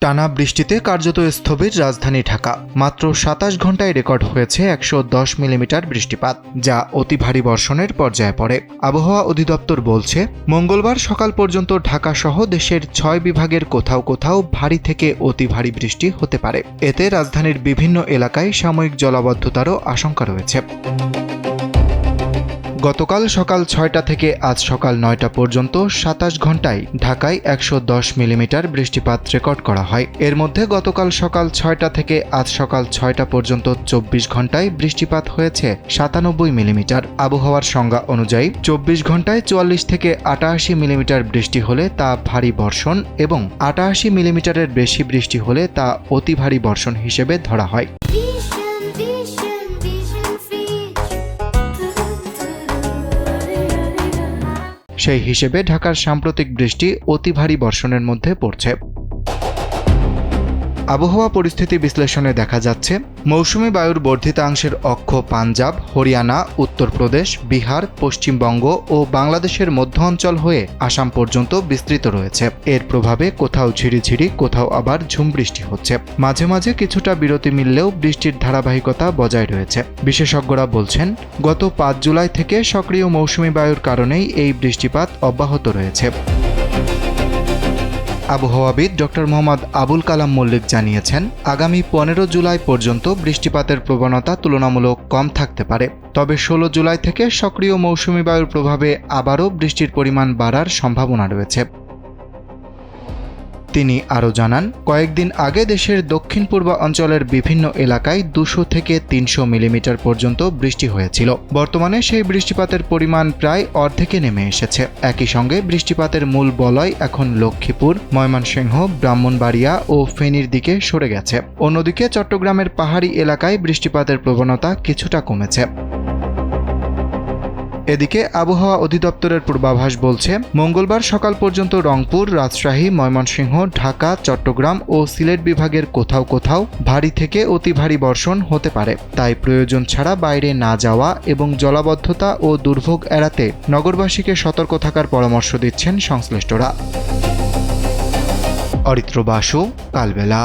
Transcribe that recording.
টানা বৃষ্টিতে কার্যত স্থবির রাজধানী ঢাকা। মাত্র ২৭ ঘন্টায় রেকর্ড হয়েছে ১১০ মিলিমিটার বৃষ্টিপাত, যা অতি ভারী বর্ষণের পর্যায়ে পড়ে। আবহাওয়া অধিদপ্তর বলছে, মঙ্গলবার সকাল পর্যন্ত ঢাকা সহ দেশের ৬ বিভাগের কোথাও কোথাও ভারী থেকে অতি ভারী বৃষ্টি হতে পারে। এতে রাজধানীর বিভিন্ন এলাকায় সাময়িক জলাবদ্ধতারও আশঙ্কা রয়েছে। গতকাল সকাল ৬টা থেকে আজ সকাল ৯টা পর্যন্ত ২৭ ঘন্টায় ঢাকায় ১১০ মিলিমিটার বৃষ্টিপাত রেকর্ড করা হয়। এর মধ্যে গতকাল সকাল ৬টা থেকে আজ সকাল ৬টা পর্যন্ত ২৪ ঘন্টায় বৃষ্টিপাত হয়েছে ৯৭ মিলিমিটার। আবহাওয়ার সংজ্ঞা অনুযায়ী ২৪ ঘন্টায় ৪৪ থেকে ৮৮ মিলিমিটার বৃষ্টি হলে তা ভারী বর্ষণ এবং ৮৮ মিলিমিটারের বেশি বৃষ্টি হলে তা অতি ভারী বর্ষণ হিসেবে ধরা হয়। সেই হিসেবে ঢাকার সাম্প্রতিক বৃষ্টি অতি ভারী বর্ষণের মধ্যে পড়ছে। আবহাওয়া পরিস্থিতি বিশ্লেষণে দেখা যাচ্ছে, মৌসুমী বায়ুর বর্ধিতাংশের অক্ষ পাঞ্জাব, হরিয়ানা, উত্তরপ্রদেশ, বিহার, পশ্চিমবঙ্গ ও বাংলাদেশের মধ্য অঞ্চল হয়ে আসাম পর্যন্ত বিস্তৃত রয়েছে। এর প্রভাবে কোথাও ঝিরিঝিরি, কোথাও আবার ঝুম বৃষ্টি হচ্ছে। মাঝে মাঝে কিছুটা বিরতি মিললেও বৃষ্টির ধারাবাহিকতা বজায় রয়েছে। বিশেষজ্ঞরা বলছেন, গত ৫ জুলাই থেকে সক্রিয় মৌসুমী বায়ুর কারণেই এই বৃষ্টিপাত অব্যাহত রয়েছে। আবহাওয়াবিদ ডক্টর মোহাম্মদ আবুল কালাম মল্লিক জানিয়েছেন, আগামী ১৫ জুলাই পর্যন্ত বৃষ্টিপাতের প্রবণতা তুলনামূলক কম থাকতে পারে। তবে ১৬ জুলাই থেকে সক্রিয় মৌসুমী বায়ুর প্রভাবে আবারও বৃষ্টির পরিমাণ বাড়ার সম্ভাবনা রয়েছে। তিনি আরও জানান, কয়েকদিন আগে দেশের দক্ষিণ পূর্ব অঞ্চলের বিভিন্ন এলাকায় ২০০ থেকে ৩০০ মিলিমিটার পর্যন্ত বৃষ্টি হয়েছিল। বর্তমানে সেই বৃষ্টিপাতের পরিমাণ প্রায় অর্ধেকে নেমে এসেছে। একই সঙ্গে বৃষ্টিপাতের মূল বলয় এখন লক্ষ্মীপুর, ময়মনসিংহ, ব্রাহ্মণবাড়িয়া ও ফেনীর দিকে সরে গেছে। অন্যদিকে চট্টগ্রামের পাহাড়ি এলাকায় বৃষ্টিপাতের প্রবণতা কিছুটা কমেছে। এদিকে আবহাওয়া অধিদপ্তরের পূর্বাভাস বলছে, মঙ্গলবার সকাল পর্যন্ত রংপুর, রাজশাহী, ময়মনসিংহ, ঢাকা, চট্টগ্রাম ও সিলেট বিভাগের কোথাও কোথাও ভারী থেকে অতি ভারী বর্ষণ হতে পারে। তাই প্রয়োজন ছাড়া বাইরে না যাওয়া এবং জলাবদ্ধতা ও দুর্ভোগ এড়াতে নগরবাসীকে সতর্ক থাকার পরামর্শ দিচ্ছেন সংশ্লিষ্টরা। অরিত্র বাসু, কালবেলা।